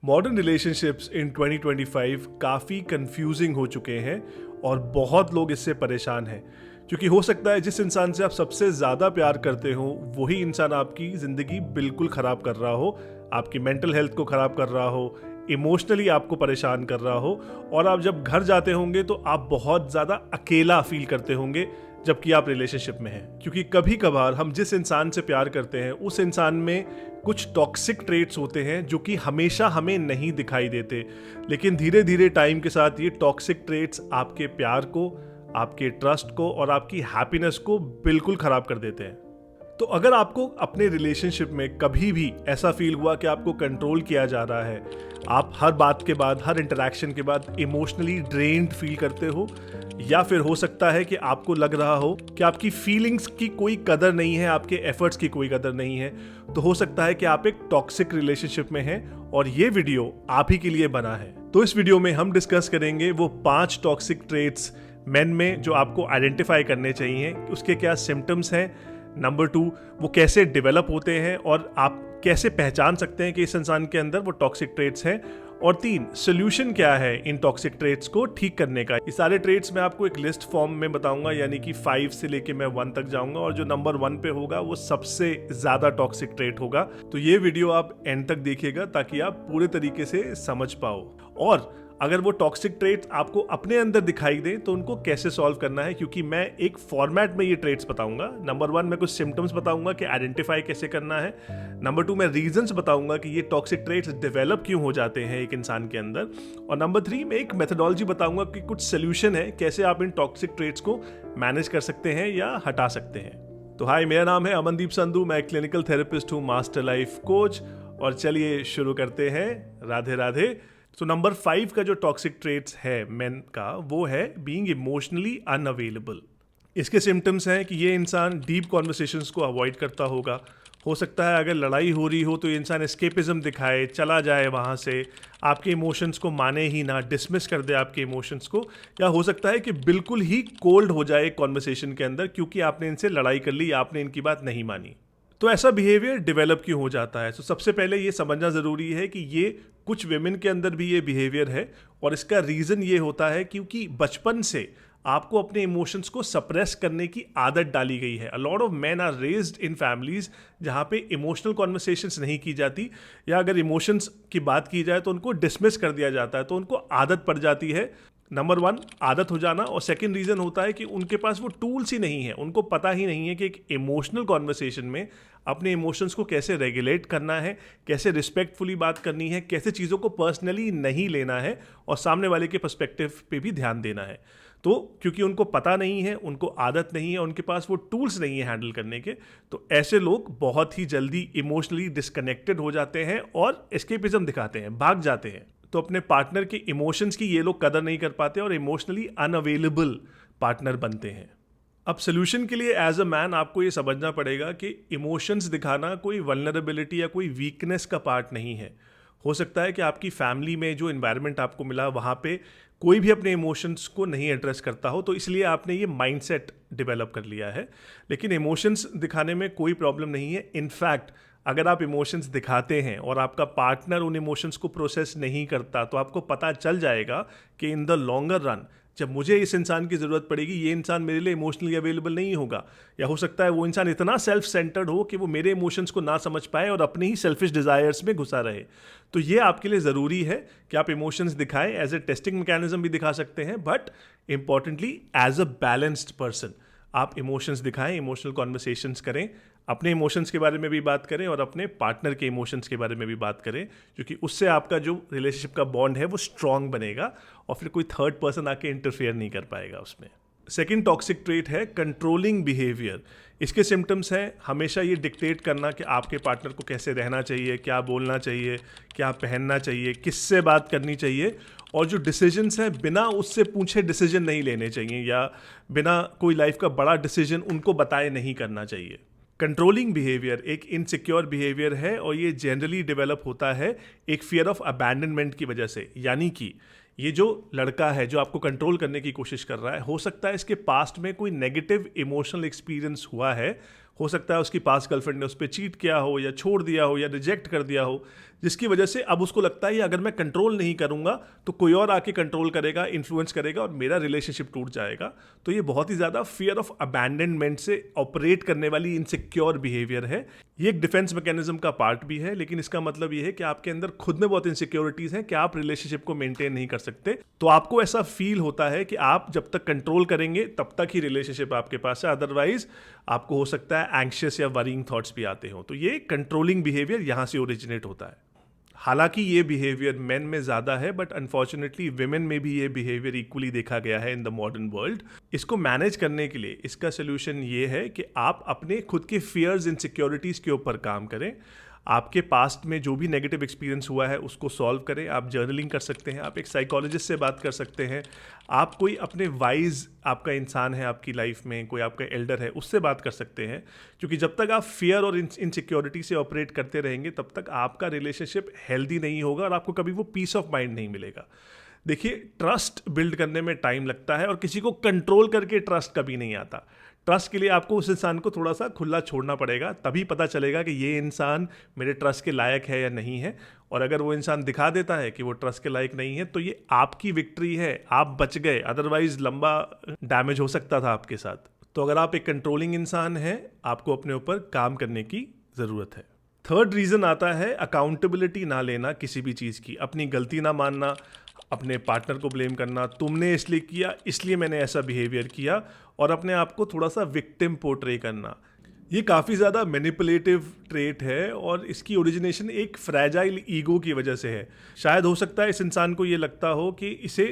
Modern relationships इन 2025 काफ़ी confusing हो चुके हैं और बहुत लोग इससे परेशान हैं, क्योंकि हो सकता है जिस इंसान से आप सबसे ज़्यादा प्यार करते हो वही इंसान आपकी ज़िंदगी बिल्कुल ख़राब कर रहा हो, आपकी मेंटल हेल्थ को ख़राब कर रहा हो, इमोशनली आपको परेशान कर रहा हो, और आप जब घर जाते होंगे तो आप बहुत ज़्यादा अकेला फील करते होंगे जबकि आप रिलेशनशिप में हैं। क्योंकि कभी कभार हम जिस इंसान से प्यार करते हैं उस इंसान में कुछ टॉक्सिक ट्रेट्स होते हैं जो कि हमेशा हमें नहीं दिखाई देते, लेकिन धीरे धीरे टाइम के साथ ये टॉक्सिक ट्रेट्स आपके प्यार को, आपके ट्रस्ट को और आपकी हैप्पीनेस को बिल्कुल ख़राब कर देते हैं। तो अगर आपको अपने रिलेशनशिप में कभी भी ऐसा फील हुआ कि आपको कंट्रोल किया जा रहा है, आप हर बात के बाद, हर इंटरेक्शन के बाद इमोशनली ड्रेन्ड फील करते हो, या फिर हो सकता है कि आपको लग रहा हो कि आपकी फीलिंग्स की कोई कदर नहीं है, आपके एफर्ट्स की कोई कदर नहीं है, तो हो सकता है कि आप एक टॉक्सिक रिलेशनशिप में हैं और ये वीडियो आप ही के लिए बना है। तो इस वीडियो में हम डिस्कस करेंगे वो 5 टॉक्सिक ट्रेट्स मेन में जो आपको आइडेंटिफाई करने चाहिए, उसके क्या सिम्टम्स हैं, नंबर 2 वो कैसे डेवलप होते हैं और आप कैसे पहचान सकते हैं कि इस इंसान के अंदर वो टॉक्सिक ट्रेट्स हैं, और 3 सोल्यूशन क्या है इन टॉक्सिक ट्रेट्स को ठीक करने का। ये सारे ट्रेट्स मैं आपको एक लिस्ट फॉर्म में बताऊंगा, यानी कि 5 से लेके मैं 1 तक जाऊंगा, और जो नंबर 1 पे होगा वो सबसे ज्यादा टॉक्सिक ट्रेट होगा। तो ये वीडियो आप एंड तक देखिएगा ताकि आप पूरे तरीके से समझ पाओ, और अगर वो टॉक्सिक ट्रेट्स आपको अपने अंदर दिखाई दें तो उनको कैसे सॉल्व करना है, क्योंकि मैं एक फॉर्मेट में ये ट्रेट्स बताऊंगा। नंबर 1 मैं कुछ सिम्टम्स बताऊंगा कि आइडेंटिफाई कैसे करना है, नंबर 2 मैं रीजंस बताऊंगा कि ये टॉक्सिक ट्रेट्स डेवलप क्यों हो जाते हैं एक इंसान के अंदर, और नंबर 3 मैं एक मेथोडोलॉजी बताऊंगा कि कुछ सोल्यूशन है कैसे आप इन टॉक्सिक ट्रेट्स को मैनेज कर सकते हैं या हटा सकते हैं। तो हाय, मेरा नाम है अमनदीप संधू, मैं क्लिनिकल थेरेपिस्ट हूँ, मास्टर लाइफ कोच, और चलिए शुरू करते हैं। राधे राधे। तो नंबर 5 का जो टॉक्सिक ट्रेट्स है मेन का, वो है बीइंग इमोशनली अनअवेलेबल। इसके सिम्टम्स हैं कि ये इंसान डीप कॉन्वर्सेशंस को अवॉइड करता होगा। हो सकता है अगर लड़ाई हो रही हो तो ये इंसान एस्केपिज्म दिखाए, चला जाए वहाँ से, आपके इमोशंस को माने ही ना, डिसमिस कर दे आपके इमोशंस को, या हो सकता है कि बिल्कुल ही कोल्ड हो जाए कॉन्वर्सेशन के अंदर क्योंकि आपने इनसे लड़ाई कर ली, आपने इनकी बात नहीं मानी। तो ऐसा बिहेवियर डेवलप क्यों हो जाता है? तो सबसे पहले ये समझना ज़रूरी है कि ये कुछ विमेन के अंदर भी ये बिहेवियर है, और इसका रीज़न ये होता है क्योंकि बचपन से आपको अपने इमोशंस को सप्रेस करने की आदत डाली गई है। A lot of men are raised in families जहाँ पे इमोशनल कॉन्वर्सेशंस नहीं की जाती, या अगर इमोशंस की बात की जाए तो उनको डिसमिस कर दिया जाता है, तो उनको आदत पड़ जाती है। नंबर 1 आदत हो जाना, और सेकंड रीज़न होता है कि उनके पास वो टूल्स ही नहीं है, उनको पता ही नहीं है कि एक इमोशनल कॉन्वर्सेशन में अपने इमोशंस को कैसे रेगुलेट करना है, कैसे रिस्पेक्टफुली बात करनी है, कैसे चीज़ों को पर्सनली नहीं लेना है और सामने वाले के पर्सपेक्टिव पे भी ध्यान देना है। तो क्योंकि उनको पता नहीं है, उनको आदत नहीं है, उनके पास वो टूल्स नहीं है हैंडल करने के, तो ऐसे लोग बहुत ही जल्दी इमोशनली डिस्कनेक्टेड हो जाते हैं और एस्केपिज्म दिखाते हैं, भाग जाते हैं। तो अपने पार्टनर के इमोशंस की ये लोग कदर नहीं कर पाते और इमोशनली अनअवेलेबल पार्टनर बनते हैं। अब सोल्यूशन के लिए एज अ मैन आपको ये समझना पड़ेगा कि इमोशंस दिखाना कोई वल्नरेबिलिटी या कोई वीकनेस का पार्ट नहीं है। हो सकता है कि आपकी फैमिली में जो एनवायरनमेंट आपको मिला वहाँ पे कोई भी अपने इमोशंस को नहीं एड्रेस करता हो, तो इसलिए आपने ये माइंडसेट डेवलप कर लिया है। लेकिन इमोशंस दिखाने में कोई प्रॉब्लम नहीं है। इनफैक्ट अगर आप इमोशंस दिखाते हैं और आपका पार्टनर उन इमोशंस को प्रोसेस नहीं करता, तो आपको पता चल जाएगा कि इन द लॉन्गर रन जब मुझे इस इंसान की ज़रूरत पड़ेगी, ये इंसान मेरे लिए इमोशनली अवेलेबल नहीं होगा, या हो सकता है वो इंसान इतना सेल्फ सेंटर्ड हो कि वो मेरे इमोशंस को ना समझ पाए और अपने ही सेल्फिश डिज़ायर्स में घुसा रहे। तो ये आपके लिए ज़रूरी है कि आप इमोशंस दिखाएं, एज ए टेस्टिंग मैकेनिज्म भी दिखा सकते हैं, but importantly as a balanced person आप इमोशंस दिखाएं, इमोशनल कॉन्वर्सेशंस करें, अपने इमोशंस के बारे में भी बात करें और अपने पार्टनर के इमोशंस के बारे में भी बात करें, क्योंकि उससे आपका जो रिलेशनशिप का बॉन्ड है वो स्ट्रांग बनेगा और फिर कोई थर्ड पर्सन आके इंटरफेयर नहीं कर पाएगा उसमें। सेकेंड टॉक्सिक ट्रेट है कंट्रोलिंग बिहेवियर। इसके सिम्टम्स हैं हमेशा ये डिक्टेट करना कि आपके पार्टनर को कैसे रहना चाहिए, क्या बोलना चाहिए, क्या पहनना चाहिए, किससे बात करनी चाहिए, और जो डिसीजंस हैं बिना उससे पूछे डिसीजन नहीं लेने चाहिए, या बिना कोई लाइफ का बड़ा डिसीजन उनको बताए नहीं करना चाहिए। कंट्रोलिंग बिहेवियर एक इनसिक्योर बिहेवियर है और ये जनरली डेवलप होता है एक फियर ऑफ अबैंडनमेंट की वजह से। यानी कि ये जो लड़का है जो आपको कंट्रोल करने की कोशिश कर रहा है, हो सकता है इसके पास्ट में कोई नेगेटिव इमोशनल एक्सपीरियंस हुआ है, हो सकता है उसकी पास्ट गर्लफ्रेंड ने उस पर चीट किया हो या छोड़ दिया हो या रिजेक्ट कर दिया हो, जिसकी वजह से अब उसको लगता है अगर मैं कंट्रोल नहीं करूंगा तो कोई और आके कंट्रोल करेगा, इन्फ्लुएंस करेगा और मेरा रिलेशनशिप टूट जाएगा। तो ये बहुत ही ज़्यादा फियर ऑफ अबैंडनमेंट से ऑपरेट करने वाली इनसिक्योर बिहेवियर है। ये एक डिफेंस मैकेनिज्म का पार्ट भी है, लेकिन इसका मतलब ये है कि आपके अंदर खुद में बहुत इनसिक्योरिटीज़ हैं कि आप रिलेशनशिप को मेंटेन नहीं कर सकते। तो आपको ऐसा फील होता है कि आप जब तक कंट्रोल करेंगे तब तक ही रिलेशनशिप आपके पास है, अदरवाइज आपको हो सकता है एंग्शियस या वरीइंग थॉट्स भी आते हो। तो ये कंट्रोलिंग बिहेवियर यहाँ से ओरिजिनेट होता है। हालांकि ये बिहेवियर मेन में ज़्यादा है, बट अनफॉर्चुनेटली विमेन में भी ये बिहेवियर इक्वली देखा गया है इन द मॉडर्न वर्ल्ड। इसको मैनेज करने के लिए इसका सोल्यूशन ये है कि आप अपने खुद के फियर्स, इनसिक्योरिटीज़ के ऊपर काम करें। आपके पास्ट में जो भी नेगेटिव एक्सपीरियंस हुआ है उसको सॉल्व करें। आप जर्नलिंग कर सकते हैं, आप एक साइकोलॉजिस्ट से बात कर सकते हैं, आप कोई अपने वाइज आपका इंसान है आपकी लाइफ में, कोई आपका एल्डर है, उससे बात कर सकते हैं। क्योंकि जब तक आप फियर और इनसिक्योरिटी से ऑपरेट करते रहेंगे तब तक आपका रिलेशनशिप हेल्दी नहीं होगा और आपको कभी वो पीस ऑफ माइंड नहीं मिलेगा। देखिए, ट्रस्ट बिल्ड करने में टाइम लगता है और किसी को कंट्रोल करके ट्रस्ट कभी नहीं आता। ट्रस्ट के लिए आपको उस इंसान को थोड़ा सा खुला छोड़ना पड़ेगा, तभी पता चलेगा कि ये इंसान मेरे ट्रस्ट के लायक है या नहीं है। और अगर वो इंसान दिखा देता है कि वो ट्रस्ट के लायक नहीं है तो ये आपकी विक्ट्री है, आप बच गए, अदरवाइज लंबा डैमेज हो सकता था आपके साथ। तो अगर आप एक कंट्रोलिंग इंसान हैं, आपको अपने ऊपर काम करने की ज़रूरत है। थर्ड रीज़न आता है अकाउंटेबिलिटी ना लेना किसी भी चीज़ की, अपनी गलती ना मानना, अपने पार्टनर को ब्लेम करना, तुमने इसलिए किया इसलिए मैंने ऐसा बिहेवियर किया, और अपने आप को थोड़ा सा विक्टिम पोर्ट्रे करना। ये काफ़ी ज़्यादा मैनिपुलेटिव ट्रेट है और इसकी ओरिजिनेशन एक फ्रैजाइल ईगो की वजह से है। शायद हो सकता है इस इंसान को ये लगता हो कि इसे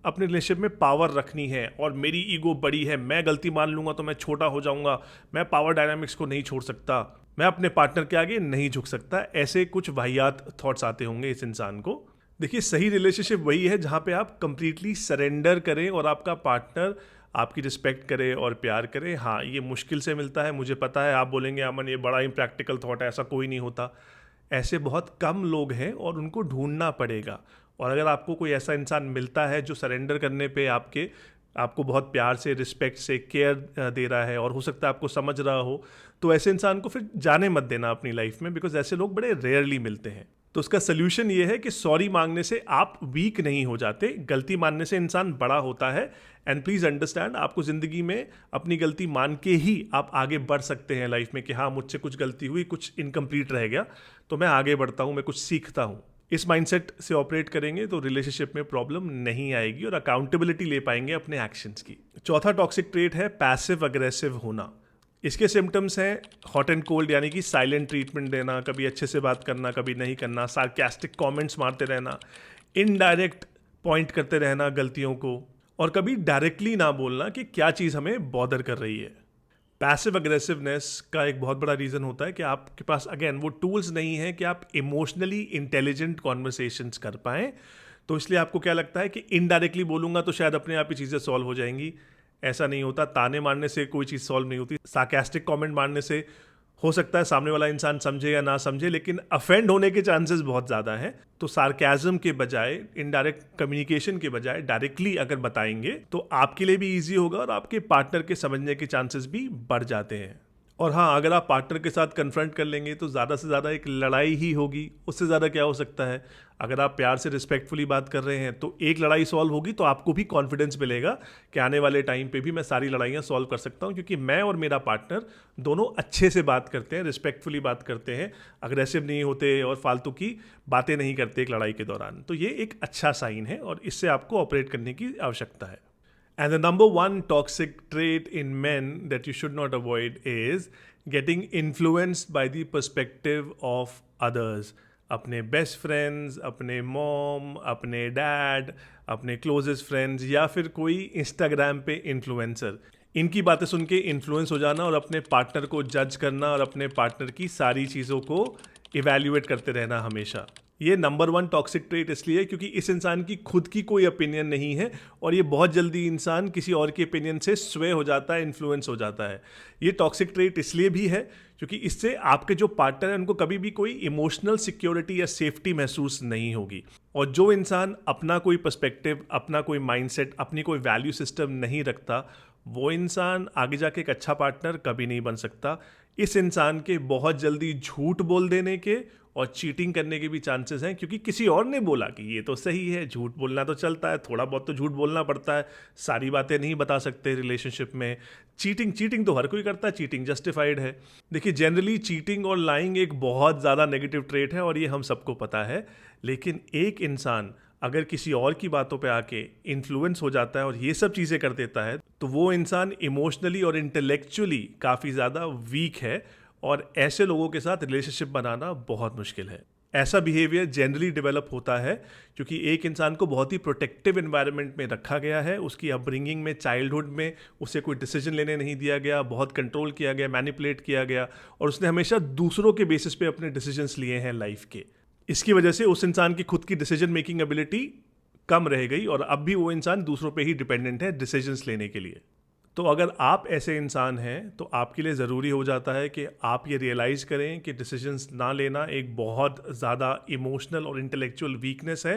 अपने रिलेशनशिप में पावर रखनी है और मेरी ईगो बड़ी है, मैं गलती मान लूँगा तो मैं छोटा हो जाऊँगा, मैं पावर डायनामिक्स को नहीं छोड़ सकता, मैं अपने पार्टनर के आगे नहीं झुक सकता। ऐसे कुछ वाहियात थॉट्स आते होंगे इस इंसान को। देखिए, सही रिलेशनशिप वही है जहाँ पे आप कंप्लीटली सरेंडर करें और आपका पार्टनर आपकी रिस्पेक्ट करे और प्यार करे। हाँ, ये मुश्किल से मिलता है, मुझे पता है। आप बोलेंगे अमन ये बड़ा इम्प्रैक्टिकल थॉट है, ऐसा कोई नहीं होता। ऐसे बहुत कम लोग हैं और उनको ढूंढना पड़ेगा। और अगर आपको कोई ऐसा इंसान मिलता है जो सरेंडर करने पे आपको बहुत प्यार से, रिस्पेक्ट से, केयर दे रहा है और हो सकता है आपको समझ रहा हो, तो ऐसे इंसान को फिर जाने मत देना अपनी लाइफ में, बिकॉज ऐसे लोग बड़े रेयरली मिलते हैं। तो उसका सोल्यूशन ये है कि सॉरी मांगने से आप वीक नहीं हो जाते, गलती मानने से इंसान बड़ा होता है। एंड प्लीज़ अंडरस्टैंड, आपको ज़िंदगी में अपनी गलती मान के ही आप आगे बढ़ सकते हैं लाइफ में कि हाँ, मुझसे कुछ गलती हुई, कुछ इनकम्प्लीट रह गया, तो मैं आगे बढ़ता हूँ, मैं कुछ सीखता हूँ। इस माइंडसेट से ऑपरेट करेंगे तो रिलेशनशिप में प्रॉब्लम नहीं आएगी और अकाउंटेबिलिटी ले पाएंगे अपने एक्शंस की। चौथा टॉक्सिक ट्रेट है पैसिव अग्रेसिव होना। इसके सिम्टम्स हैं हॉट एंड कोल्ड, यानी कि साइलेंट ट्रीटमेंट देना, कभी अच्छे से बात करना, कभी नहीं करना, सार्कास्टिक कमेंट्स मारते रहना, इनडायरेक्ट पॉइंट करते रहना गलतियों को, और कभी डायरेक्टली ना बोलना कि क्या चीज़ हमें बॉदर कर रही है। पैसिव अग्रेसिवनेस का एक बहुत बड़ा रीज़न होता है कि आपके पास अगेन वो टूल्स नहीं है कि आप इमोशनली इंटेलिजेंट कॉन्वर्सेशंस कर पाएँ। तो इसलिए आपको क्या लगता है कि इनडायरेक्टली बोलूँगा तो शायद अपने आप ही चीज़ें सॉल्व हो जाएंगी। ऐसा नहीं होता। ताने मारने से कोई चीज़ सॉल्व नहीं होती। सार्कास्टिक कमेंट मारने से हो सकता है सामने वाला इंसान समझे या ना समझे, लेकिन अफेंड होने के चांसेस बहुत ज़्यादा हैं। तो सार्काज़म के बजाय, इनडायरेक्ट कम्युनिकेशन के बजाय डायरेक्टली अगर बताएंगे तो आपके लिए भी ईजी होगा और आपके पार्टनर के समझने के चांसेस भी बढ़ जाते हैं। और हाँ, अगर आप पार्टनर के साथ कन्फ्रंट कर लेंगे तो ज़्यादा से ज़्यादा एक लड़ाई ही होगी, उससे ज़्यादा क्या हो सकता है। अगर आप प्यार से रिस्पेक्टफुली बात कर रहे हैं तो एक लड़ाई सॉल्व होगी तो आपको भी कॉन्फिडेंस मिलेगा कि आने वाले टाइम पे भी मैं सारी लड़ाइयाँ सॉल्व कर सकता हूँ, क्योंकि मैं और मेरा पार्टनर दोनों अच्छे से बात करते हैं, रिस्पेक्टफुली बात करते हैं, अग्रेसिव नहीं होते और फालतू की बातें नहीं करते एक लड़ाई के दौरान। तो ये एक अच्छा साइन है और इससे आपको ऑपरेट करने की आवश्यकता है। And the number one toxic trait in men that you should not avoid is getting influenced by the perspective of others. अपने बेस्ट फ्रेंड्स, अपने मॉम, अपने डैड, अपने क्लोजेस्ट फ्रेंड्स या फिर कोई इंस्टाग्राम पे इन्फ्लुएंसर, इनकी बातें सुन के इन्फ्लुएंस हो जाना और अपने पार्टनर को जज करना और अपने पार्टनर की सारी चीज़ों को इवैल्यूएट करते रहना हमेशा। ये नंबर वन टॉक्सिक ट्रेट इसलिए क्योंकि इस इंसान की खुद की कोई ओपिनियन नहीं है और ये बहुत जल्दी इंसान किसी और के ओपिनियन से स्वे हो जाता है, इन्फ्लुएंस हो जाता है। ये टॉक्सिक ट्रेट इसलिए भी है क्योंकि इससे आपके जो पार्टनर है उनको कभी भी कोई इमोशनल सिक्योरिटी या सेफ्टी महसूस नहीं होगी। और जो इंसान अपना कोई पर्सपेक्टिव, अपना कोई माइंडसेट, अपनी कोई वैल्यू सिस्टम नहीं रखता, वो इंसान आगे जाके एक अच्छा पार्टनर कभी नहीं बन सकता। इस इंसान के बहुत जल्दी झूठ बोल देने के और चीटिंग करने के भी चांसेस हैं, क्योंकि किसी और ने बोला कि ये तो सही है, झूठ बोलना तो चलता है, थोड़ा बहुत तो झूठ बोलना पड़ता है, सारी बातें नहीं बता सकते रिलेशनशिप में। चीटिंग तो हर कोई करता है, चीटिंग जस्टिफाइड है। देखिए, जनरली चीटिंग और लाइंग एक बहुत ज़्यादा नेगेटिव ट्रेट है और ये हम सबको पता है। लेकिन एक इंसान अगर किसी और की बातों पे आके इन्फ्लुएंस हो जाता है और ये सब चीज़ें कर देता है, तो वो इंसान इमोशनली और इंटेलेक्चुअली काफ़ी ज़्यादा वीक है और ऐसे लोगों के साथ रिलेशनशिप बनाना बहुत मुश्किल है। ऐसा बिहेवियर जनरली डेवलप होता है क्योंकि एक इंसान को बहुत ही प्रोटेक्टिव एनवायरनमेंट में रखा गया है। उसकी अपब्रिंगिंग में, चाइल्डहुड में उसे कोई डिसीजन लेने नहीं दिया गया, बहुत कंट्रोल किया गया, मैनिपुलेट किया गया और उसने हमेशा दूसरों के बेसिस पे अपने डिसीजंस लिए हैं लाइफ के। इसकी वजह से उस इंसान की खुद की डिसीजन मेकिंग एबिलिटी कम रह गई और अब भी वो इंसान दूसरों पे ही डिपेंडेंट है डिसीजंस लेने के लिए। तो अगर आप ऐसे इंसान हैं तो आपके लिए ज़रूरी हो जाता है कि आप ये रियलाइज़ करें कि डिसीजंस ना लेना एक बहुत ज़्यादा इमोशनल और इंटेलेक्चुअल वीकनेस है।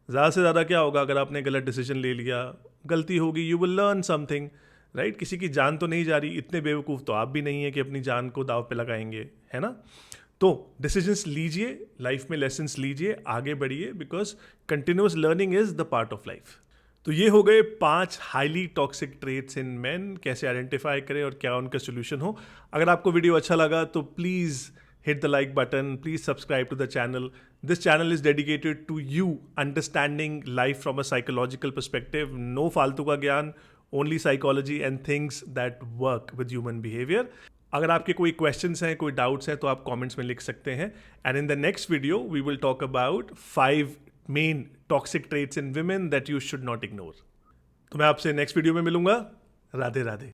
ज़्यादा से ज़्यादा क्या होगा अगर आपने गलत डिसीजन ले लिया, गलती होगी, you will learn something, right. किसी की जान तो नहीं जा रही, इतने बेवकूफ़ तो आप भी नहीं है कि अपनी जान को दाव पे लगाएंगे, है ना। तो डिसीजंस लीजिए, लाइफ में लेसन्स लीजिए, आगे बढ़िए, because continuous learning is the part of life. तो ये हो गए 5 हाईली टॉक्सिक ट्रेट्स इन मेन, कैसे आइडेंटिफाई करें और क्या उनका सोल्यूशन हो। अगर आपको वीडियो अच्छा लगा तो please hit the like button, please subscribe to the channel. This channel is dedicated to you understanding life from a psychological perspective. No फालतू का ज्ञान, only psychology and things that work with human behavior. अगर आपके कोई questions हैं, कोई doubts हैं तो आप कमेंट्स में लिख सकते हैं। And in the next video we will talk about 5 men toxic traits in women that you should not ignore. तो मैं आपसे नेक्स्ट वीडियो में मिलूंगा। राधे राधे।